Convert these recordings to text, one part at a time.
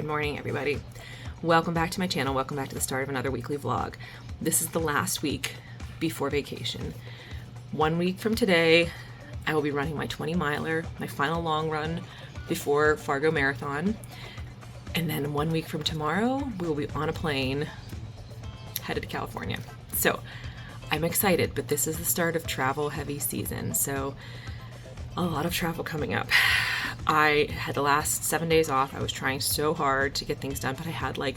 Good morning, everybody. Welcome back to my channel. Welcome back to the start of another weekly vlog. This is the last week before vacation. 1 week from today, I will be running my 20 miler, my final long run before Fargo Marathon. And then 1 week from tomorrow, we will be on a plane headed to California. So I'm excited, but this is the start of travel heavy season. So a lot of travel coming up. I had the last 7 days off. I was trying so hard to get things done, but I had like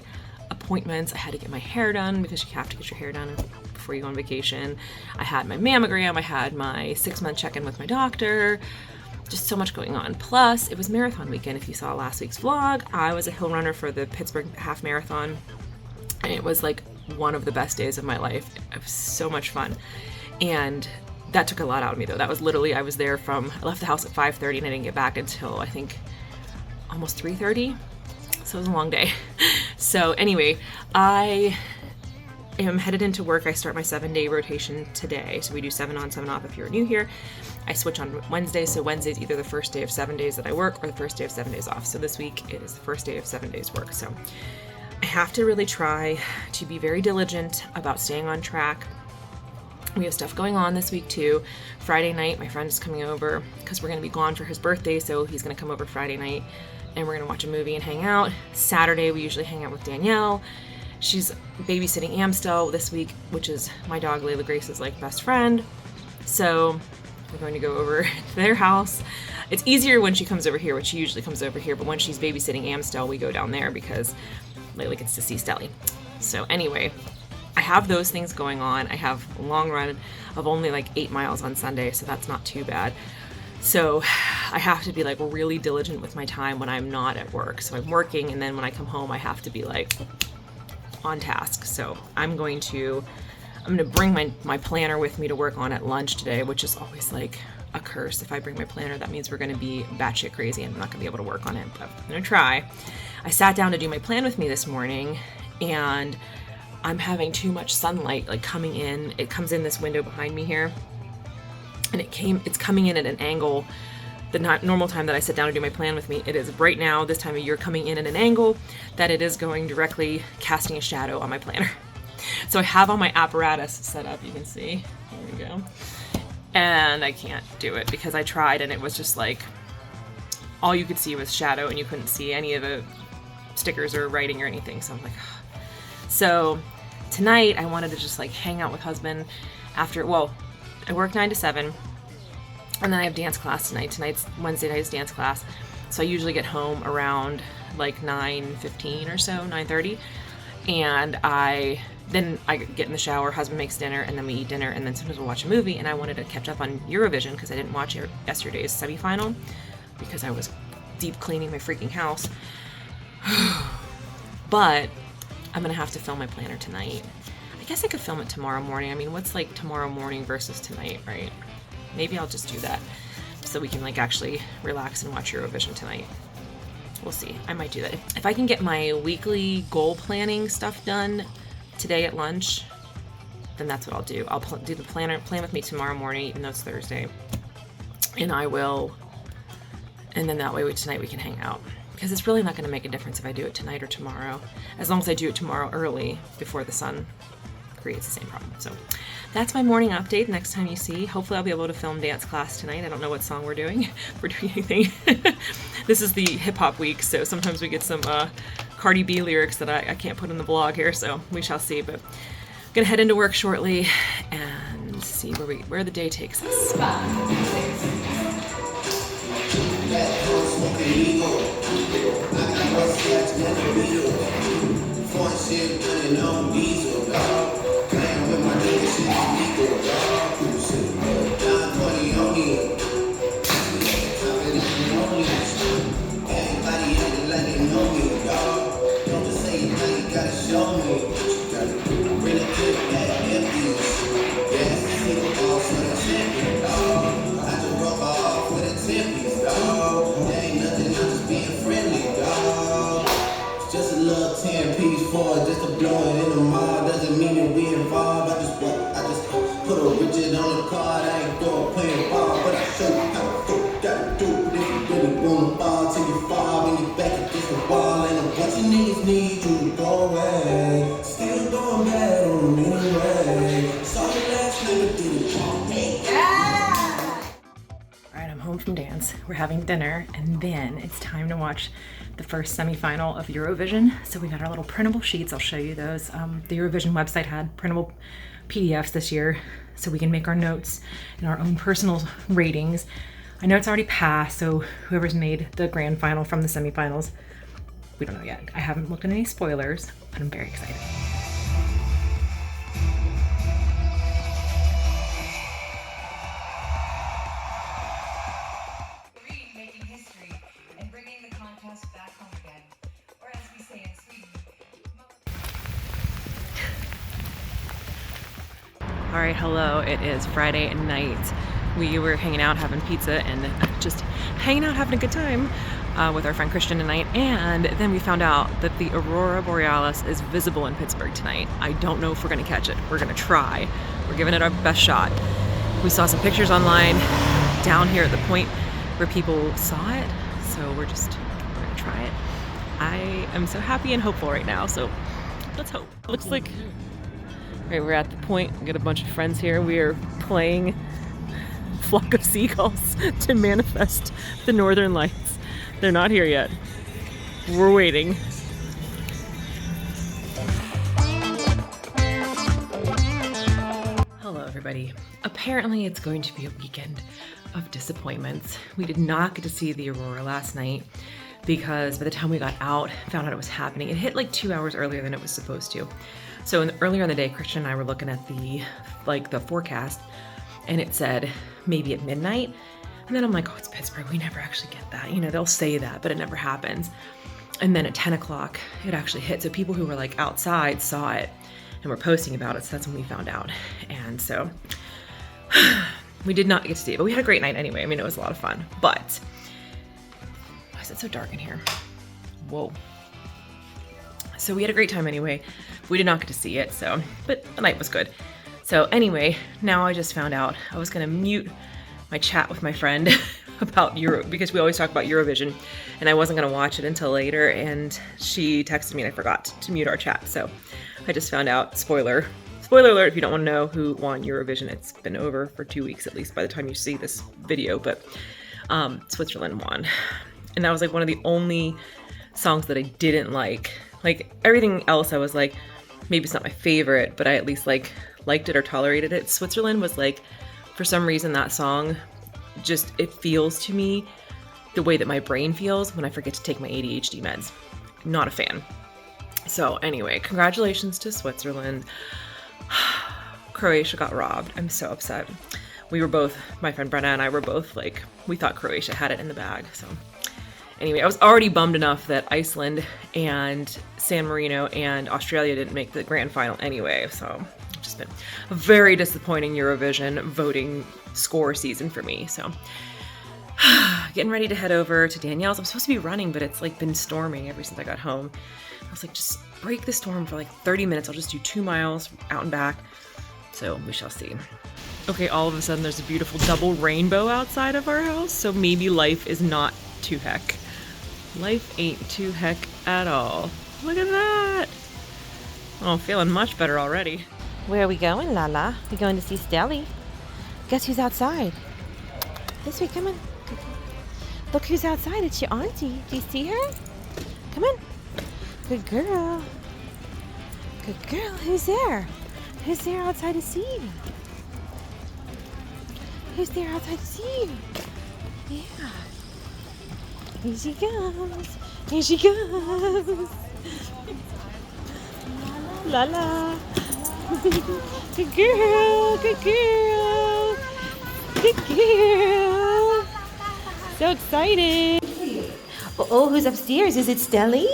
appointments. I had to get my hair done because you have to get your hair done before you go on vacation. I had my mammogram. I had my 6-month check-in with my doctor. Just so much going on. Plus, it was marathon weekend. If you saw last week's vlog, I was a hill runner for the Pittsburgh half marathon, and it was like one of the best days of my life. It was so much fun. And that took a lot out of me though. That was literally, I was there I left the house at 5:30 and I didn't get back until I think almost 3:30. So it was a long day. So anyway, I am headed into work. I start my 7-day rotation today. So we do 7 on, 7 off if you're new here. I switch on Wednesday. So Wednesday's either the first day of 7 days that I work or the first day of 7 days off. So this week it is the first day of 7 days work. So I have to really try to be very diligent about staying on track. We have stuff going on this week too. Friday night, my friend is coming over because we're going to be gone for his birthday, so he's going to come over Friday night and we're going to watch a movie and hang out. Saturday, we usually hang out with Danielle. She's babysitting Amstel this week, which is my dog Layla Grace's like best friend. So we're going to go over to their house. It's easier when she comes over here, which she usually comes over here, but when she's babysitting Amstel, we go down there because Layla gets to see Stelly. So anyway, I have those things going on. I have a long run of only like 8 miles on Sunday, so that's not too bad. So I have to be like really diligent with my time when I'm not at work. So I'm working, and then when I come home, I have to be like on task. So I'm going to bring my planner with me to work on at lunch today, which is always like a curse. If I bring my planner, that means we're going to be batshit crazy and I'm not going to be able to work on it, but I'm going to try. I sat down to do my plan with me this morning, and I'm having too much sunlight like coming in. It comes in this window behind me here, and it's coming in at an angle. The normal time that I sit down to do my plan with me, it is right now, this time of year, coming in at an angle that it is going directly casting a shadow on my planner. So I have all my apparatus set up, you can see. There we go. And I can't do it because I tried and it was just like, all you could see was shadow and you couldn't see any of the stickers or writing or anything. So I'm like, ugh. So tonight I wanted to just like hang out with husband after, I work 9 to 7 and then I have dance class tonight. Tonight's Wednesday night's dance class. So I usually get home around like 9:15 or so, 9:30. And then I get in the shower, husband makes dinner, and then we eat dinner, and then sometimes we'll watch a movie. And I wanted to catch up on Eurovision because I didn't watch yesterday's semifinal because I was deep cleaning my freaking house. But I'm gonna have to film my planner tonight. I guess I could film it tomorrow morning. I mean, what's like tomorrow morning versus tonight, right? Maybe I'll just do that so we can like actually relax and watch Eurovision tonight. We'll see. I might do that. If I can get my weekly goal planning stuff done today at lunch, then that's what I'll do. I'll do the plan with me tomorrow morning, even though it's Thursday. And then that way tonight we can hang out. Because it's really not going to make a difference if I do it tonight or tomorrow, as long as I do it tomorrow early before the sun creates the same problem. So that's my morning update. Next time you see, hopefully I'll be able to film dance class tonight. I don't know what song we're doing. If we're doing anything. This is the hip hop week, so sometimes we get some Cardi B lyrics that I can't put in the vlog here, so we shall see. But I'm gonna head into work shortly and see where the day takes us. Just to blow it in the mall doesn't mean that we involved. I just put a rigid on the card. I ain't going playing ball, but I show you how the fuck gotta do it. If you really wanna ball till you fall, when you back against the wall, ain't a bunch of having dinner, and then it's time to watch the first semifinal of Eurovision. So we got our little printable sheets. I'll show you those. The Eurovision website had printable PDFs this year, so we can make our notes and our own personal ratings. I know it's already passed, so whoever's made the grand final from the semifinals, we don't know yet. I haven't looked at any spoilers, but I'm very excited. Making history and bringing the contest back home again, or as we say in Sweden. All right, hello. It is Friday night. We were hanging out, having pizza, and just hanging out, having a good time with our friend Christian tonight. And then we found out that the Aurora Borealis is visible in Pittsburgh tonight. I don't know if we're gonna catch it. We're gonna try. We're giving it our best shot. We saw some pictures online down here at the point where people saw it, so we're gonna try it. I am so happy and hopeful right now, so let's hope. Looks like, right, we're at the point. We got a bunch of friends here. We are playing Flock of Seagulls to manifest the Northern Lights. They're not here yet. We're waiting. Hello, everybody. Apparently, it's going to be a weekend of disappointments. We did not get to see the aurora last night because by the time we got out, found out it was happening, it hit like 2 hours earlier than it was supposed to. So earlier in the day, Christian and I were looking at the forecast, and it said maybe at midnight. And then I'm like, oh, it's Pittsburgh. We never actually get that. You know, they'll say that, but it never happens. And then at 10 o'clock, it actually hit. So people who were like outside saw it and were posting about it. So that's when we found out. And so we did not get to see it, but we had a great night anyway. I mean, it was a lot of fun. But why is it so dark in here? Whoa. So we had a great time anyway. We did not get to see it, but the night was good. So anyway, now I just found out I was gonna mute my chat with my friend about because we always talk about Eurovision, and I wasn't gonna watch it until later, and she texted me and I forgot to mute our chat. So I just found out, spoiler alert if you don't want to know who won Eurovision. It's been over for 2 weeks at least by the time you see this video, but Switzerland won. And that was like one of the only songs that I didn't like. Like everything else I was like, maybe it's not my favorite, but I at least liked it or tolerated it. Switzerland was like, for some reason that song just, it feels to me the way that my brain feels when I forget to take my ADHD meds. I'm not a fan. So anyway, congratulations to Switzerland. Croatia got robbed. I'm so upset. We were both, my friend Brenna and I were both like, we thought Croatia had it in the bag. So anyway, I was already bummed enough that Iceland and San Marino and Australia didn't make the grand final anyway. So it's just been a very disappointing Eurovision voting score season for me. So getting ready to head over to Danielle's. I'm supposed to be running, but it's like been storming ever since I got home. I was like, just break the storm for like 30 minutes. I'll just do 2 miles out and back. So we shall see. Okay, all of a sudden there's a beautiful double rainbow outside of our house. So maybe life is not too heck. Life ain't too heck at all. Look at that. Oh, feeling much better already. Where are we going, Lala? We're going to see Stelly. Guess who's outside? This way, come on. Look who's outside. It's your auntie. Do you see her? Come on. Good girl. Good girl. Who's there? Who's there outside to see you? Who's there outside to see you? Yeah. Here she goes. Here she goes. La la. Good girl. Good girl. Good girl. So excited. Oh, who's upstairs? Is it Stelly?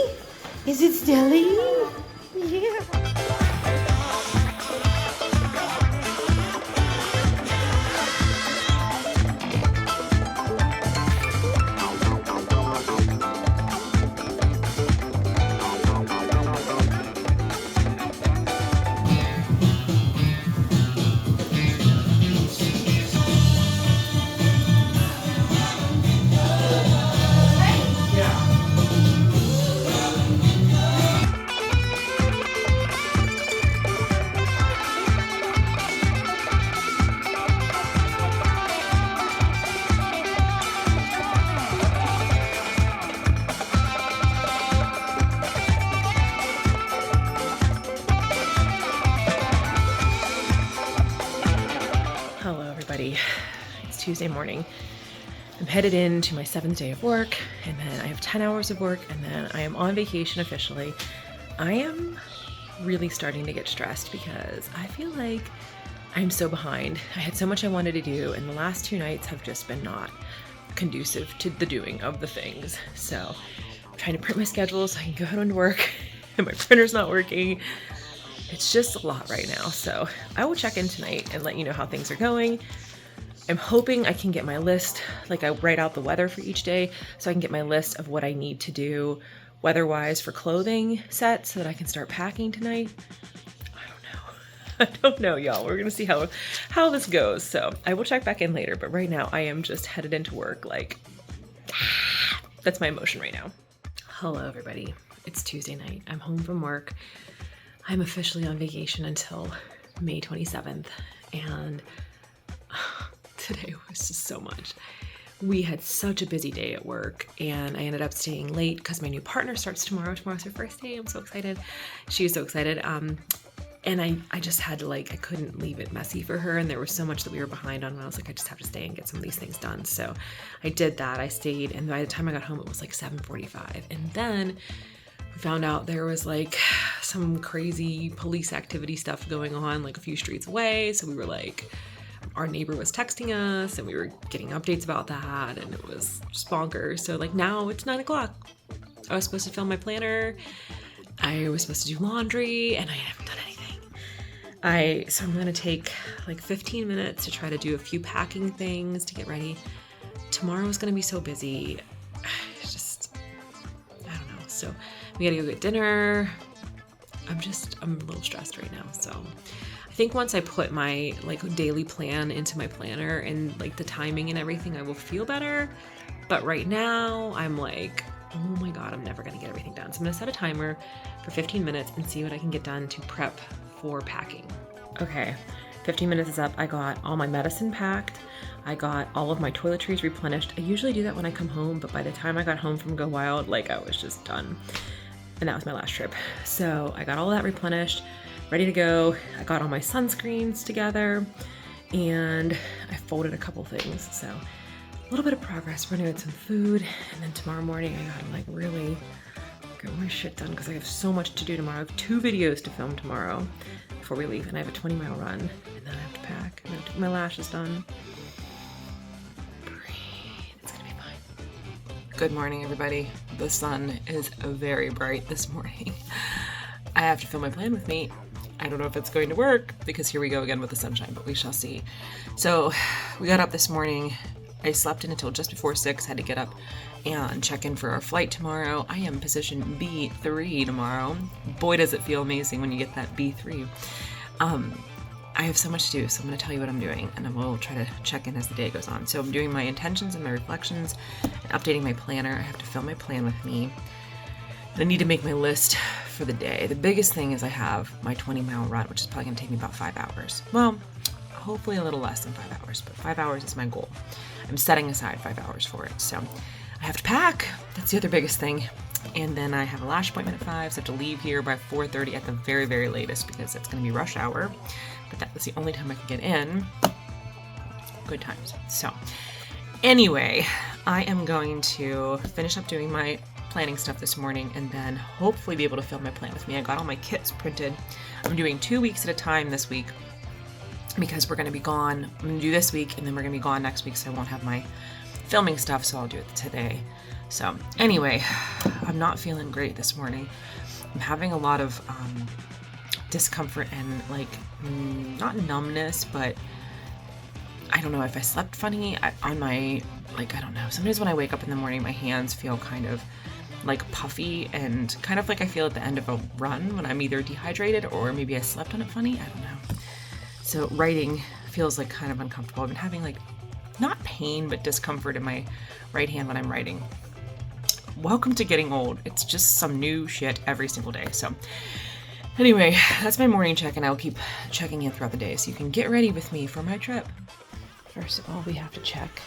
Is it Stelly? Yeah. Tuesday morning. I'm headed into my 7th day of work, and then I have 10 hours of work, and then I am on vacation officially. I am really starting to get stressed because I feel like I'm so behind. I had so much I wanted to do, and the last 2 nights have just been not conducive to the doing of the things. So I'm trying to print my schedule so I can go home to work, and my printer's not working. It's just a lot right now. So I will check in tonight and let you know how things are going. I'm hoping I can get my list, like I write out the weather for each day, so I can get my list of what I need to do weather-wise for clothing set so that I can start packing tonight. I don't know, y'all. We're gonna see how this goes. So I will check back in later, but right now I am just headed into work like, that's my emotion right now. Hello, everybody. It's Tuesday night. I'm home from work. I'm officially on vacation until May 27th, and today was just so much. We had such a busy day at work, and I ended up staying late because my new partner starts tomorrow. Tomorrow's her first day. I'm so excited. She is so excited. And I just had to I couldn't leave it messy for her, and there was so much that we were behind on, and I was like, I just have to stay and get some of these things done. So I did that. I stayed, and by the time I got home, it was like 7:45. And then we found out there was some crazy police activity stuff going on a few streets away. So we were our neighbor was texting us, and we were getting updates about that, and it was just bonkers. So now it's 9 o'clock. I was supposed to film my planner. I was supposed to do laundry, and I haven't done anything. So I'm gonna take 15 minutes to try to do a few packing things to get ready. Tomorrow's gonna be so busy. I don't know. So we gotta go get dinner. I'm a little stressed right now. So I think once I put my daily plan into my planner and the timing and everything, I will feel better. But right now I'm oh my God, I'm never gonna get everything done. So I'm gonna set a timer for 15 minutes and see what I can get done to prep for packing. Okay, 15 minutes is up. I got all my medicine packed. I got all of my toiletries replenished. I usually do that when I come home, but by the time I got home from Go Wild, I was just done. And that was my last trip. So I got all that replenished, ready to go. I got all my sunscreens together, and I folded a couple things. So a little bit of progress. We're gonna get some food, and then tomorrow morning I gotta really get my shit done because I have so much to do tomorrow. I have 2 videos to film tomorrow before we leave, and I have a 20-mile run, and then I have to pack, and I have to get my lashes done. Breathe. It's gonna be fine. Good morning, everybody. The sun is very bright this morning. I have to film my plan with me. I don't know if it's going to work because here we go again with the sunshine, but we shall see. So we got up this morning. I slept in until just before 6, had to get up and check in for our flight tomorrow. I am position B3 tomorrow. Boy, does it feel amazing when you get that B3. I have so much to do, so I'm going to tell you what I'm doing, and I will try to check in as the day goes on. So I'm doing my intentions and my reflections, and updating my planner. I have to fill my plan with me. And I need to make my list for the day. The biggest thing is I have my 20-mile run, which is probably going to take me about 5 hours. Well, hopefully a little less than 5 hours, but 5 hours is my goal. I'm setting aside 5 hours for it. So I have to pack. That's the other biggest thing. And then I have a lash appointment at 5, so I have to leave here by 4:30 at the very, very latest because it's going to be rush hour. But that was the only time I could get in. Good times. So anyway, I am going to finish up doing my planning stuff this morning and then hopefully be able to film my plan with me. I got all my kits printed. I'm doing 2 weeks at a time this week because we're going to be gone. I'm going to do this week and then we're going to be gone next week, so I won't have my filming stuff, so I'll do it today. So anyway, I'm not feeling great this morning. I'm having a lot of discomfort and not numbness, but I don't know if I slept funny on my, I don't know. Sometimes when I wake up in the morning, my hands feel kind of puffy and kind of I feel at the end of a run when I'm either dehydrated or maybe I slept on it funny. I don't know. So writing feels kind of uncomfortable. I've been having not pain, but discomfort in my right hand when I'm writing. Welcome to getting old. It's just some new shit every single day. So anyway, that's my morning check, and I'll keep checking in throughout the day so you can get ready with me for my trip. First of all, we have to check.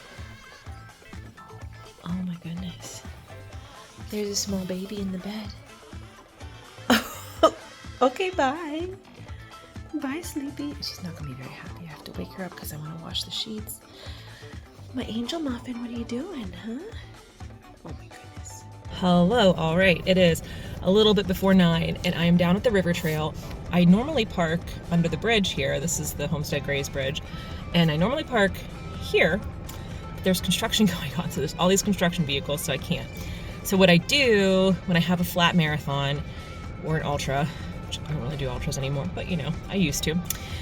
Oh my goodness. There's a small baby in the bed. Okay, bye. Bye, Sleepy. She's not going to be very happy. I have to wake her up because I want to wash the sheets. My angel muffin, what are you doing, huh? Oh my goodness. Hello, all right. It is a little bit before 9 and I am down at the river trail. I normally park under the bridge here. This is the Homestead Grays Bridge. And I normally park here. There's construction going on, so there's all these construction vehicles, so I can't. So what I do when I have a flat marathon or an ultra, which I don't really do ultras anymore, but you know, I used to.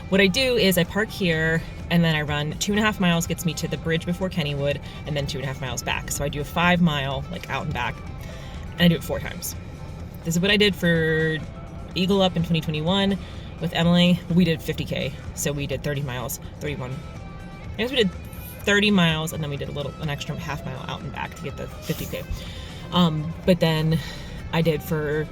What I do is I park here and then I run 2.5 miles, gets me to the bridge before Kennywood, and then 2.5 miles back. So I do a 5 mile, like out and back, and I do it 4 times. This is what I did for Eagle Up in 2021 with Emily. We did 50K, so we did 30 miles, 31. I guess we did 30 miles and then we did an extra half mile out and back to get the 50K. But then I did for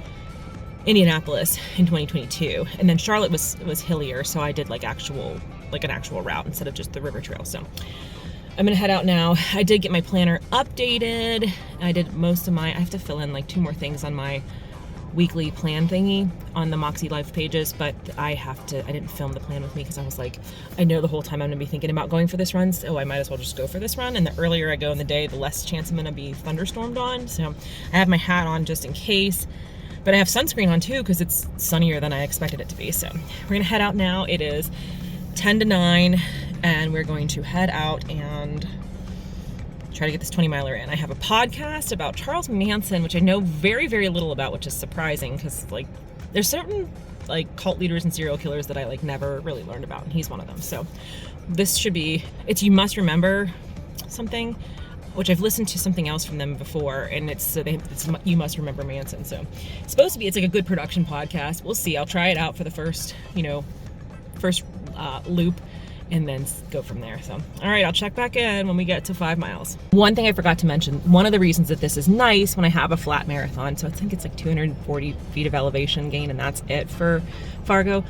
Indianapolis in 2022, and then Charlotte was hillier, so I did like an actual route instead of just the river trail. So I'm gonna head out now. I did get my planner updated. I did most of I have to fill in like 2 more things on my weekly plan thingy on the Moxie Life pages, but I didn't film the plan with me because I was like, I know the whole time I'm gonna be thinking about going for this run, so I might as well just go for this run. And the earlier I go in the day, the less chance I'm gonna be thunderstormed on. So I have my hat on just in case, but I have sunscreen on too because it's sunnier than I expected it to be. So we're gonna head out now. It is 10 to 9 and we're going to head out and try to get this 20 miler in. I have a podcast about Charles Manson, which I know very, very little about, which is surprising because like there's certain like cult leaders and serial killers that I like never really learned about, and he's one of them. So this should be, it's You Must Remember something, which I've listened to something else from them before, and it's You Must Remember Manson. So it's supposed to be, it's like a good production podcast. We'll see. I'll try it out for the first loop and then go from there. So, all right, I'll check back in when we get to 5 miles. One thing I forgot to mention, one of the reasons that this is nice when I have a flat marathon, so I think it's like 240 feet of elevation gain, and that's it for Fargo.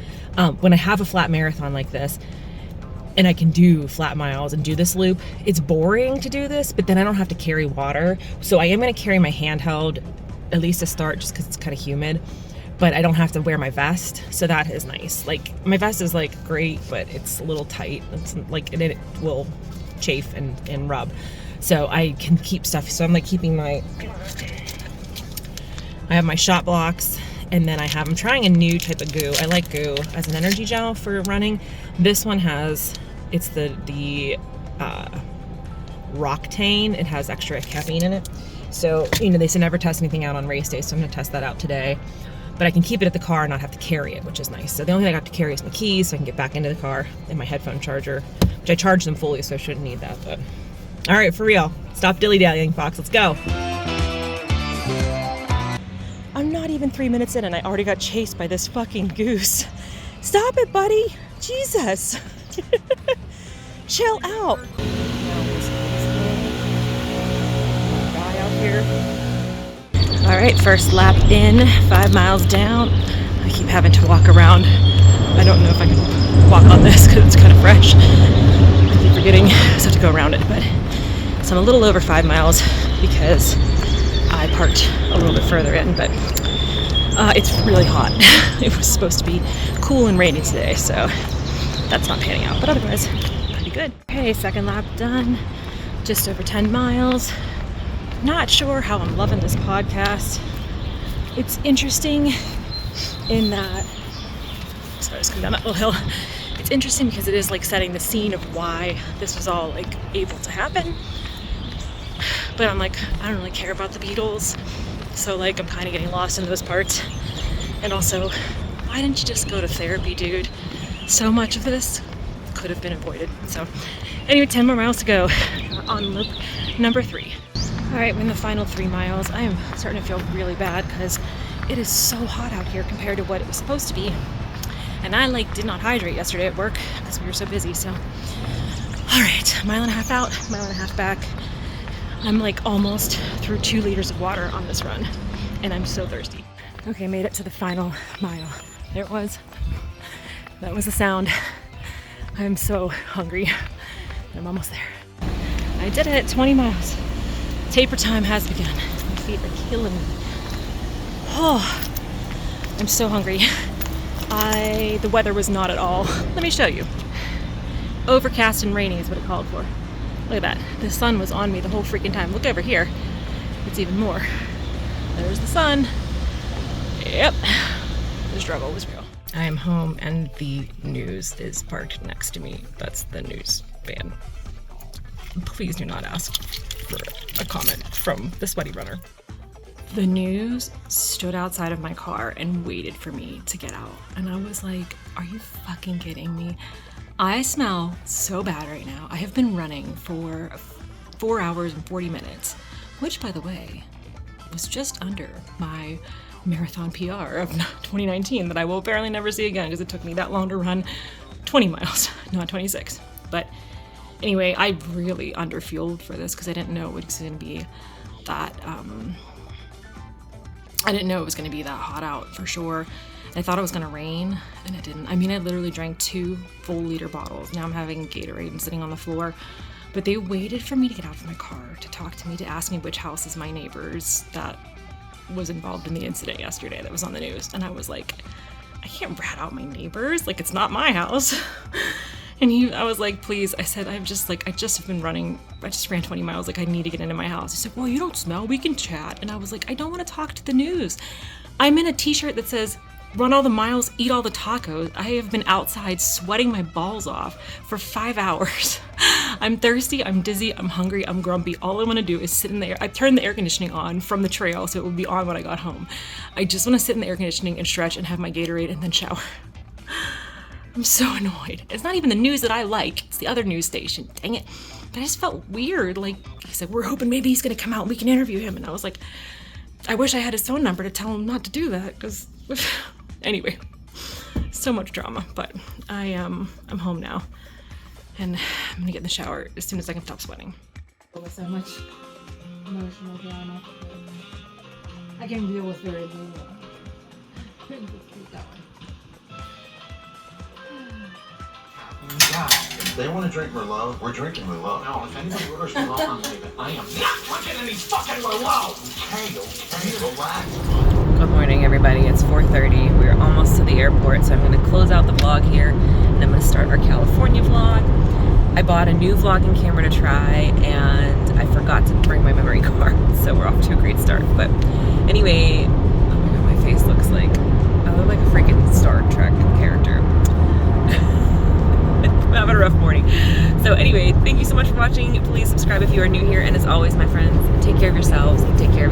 When I have a flat marathon like this, and I can do flat miles and do this loop, it's boring to do this, but then I don't have to carry water. So I am gonna carry my handheld, at least to start, just because it's kind of humid. But I don't have to wear my vest, so that is nice. Like, my vest is like great, but it's a little tight. It's like, and it will chafe and rub. So I can keep stuff. So I'm like keeping I have my shot blocks, and then I'm trying a new type of goo. I like goo as an energy gel for running. This one it's the Roctane. It has extra caffeine in it. So, you know, they say never test anything out on race day, so I'm gonna test that out today. But I can keep it at the car and not have to carry it, which is nice. So the only thing I have to carry is my keys, so I can get back into the car, and my headphone charger, which I charge them fully, so I shouldn't need that. But all right, for real, stop dilly-dallying, Fox. Let's go. I'm not even 3 minutes in and I already got chased by this fucking goose. Stop it, buddy. Jesus. Chill out. Guy out here. All right, first lap in, 5 miles down. I keep having to walk around. I don't know if I can walk on this because it's kind of fresh. I keep forgetting I just have to go around it. But so I'm a little over 5 miles because I parked a little bit further in, but it's really hot. It was supposed to be cool and rainy today, so that's not panning out, but otherwise pretty good. Okay, second lap done, just over 10 miles. Not sure how I'm loving this podcast. It's interesting in that, sorry, I just come down that little hill. It's interesting because it is like setting the scene of why this was all like able to happen. But I'm like, I don't really care about the Beatles. So like, I'm kind of getting lost in those parts. And also, why didn't you just go to therapy, dude? So much of this could have been avoided. So anyway, 10 more miles to go. We're on loop number 3. All right, we're in the final 3 miles. I am starting to feel really bad because it is so hot out here compared to what it was supposed to be. And I did not hydrate yesterday at work because we were so busy. So, all right, 1.5 miles out, 1.5 miles back. I'm almost through 2 liters of water on this run, and I'm so thirsty. Okay, made it to the final mile. There it was. That was the sound. I'm so hungry. I'm almost there. I did it, 20 miles. Taper time has begun. My feet are killing me. Oh, I'm so hungry. The weather was not at all. Let me show you. Overcast and rainy is what it called for. Look at that. The sun was on me the whole freaking time. Look over here. It's even more. There's the sun. Yep. The struggle was real. I am home and the news is parked next to me. That's the news van. Please do not ask for a comment from the sweaty runner. The news stood outside of my car and waited for me to get out. And I was like, are you fucking kidding me? I smell so bad right now. I have been running for 4 hours and 40 minutes, which, by the way, was just under my marathon PR of 2019 that I will apparently never see again because it took me that long to run 20 miles, not 26. But anyway, I really underfueled for this because I didn't know it was going to be that, I didn't know it was going to be that hot out for sure. I thought it was going to rain, and it didn't. I mean, I literally drank 2 full liter bottles. Now I'm having Gatorade and sitting on the floor. But they waited for me to get out of my car to talk to me, to ask me which house is my neighbor's that was involved in the incident yesterday that was on the news. And I was like, I can't rat out my neighbors. Like, it's not my house. And I was like, please. I said, I just have been running. I just ran 20 miles. Like, I need to get into my house. He said, well, you don't smell. We can chat. And I was like, I don't want to talk to the news. I'm in a t-shirt that says, run all the miles, eat all the tacos. I have been outside sweating my balls off for 5 hours. I'm thirsty, I'm dizzy, I'm hungry, I'm grumpy. All I want to do is sit in there. I turned the air conditioning on from the trail so it would be on when I got home. I just want to sit in the air conditioning and stretch and have my Gatorade and then shower. I'm so annoyed. It's not even the news that I like. It's the other news station. Dang it. But I just felt weird. Like, he said, we're hoping maybe he's going to come out and we can interview him. And I was like, I wish I had his phone number to tell him not to do that because... Anyway, so much drama, but I'm home now, and I'm gonna get in the shower as soon as I can stop sweating. So much emotional drama. I can deal with very little. Just keep going. God, if they want to drink Merlot, we're drinking Merlot. No, if anybody orders Merlot, I'm leaving. I am not drinking any fucking Merlot! Okay, relax. Good morning, everybody. It's 4:30. We're almost to the airport, so I'm going to close out the vlog here, and I'm going to start our California vlog. I bought a new vlogging camera to try, and I forgot to bring my memory card, so we're off to a great start. But anyway, oh my god, my face looks like, I look like a freaking Star Trek character. I'm having a rough morning. So anyway, thank you so much for watching. Please subscribe if you are new here, and as always, my friends, take care of yourselves and take care of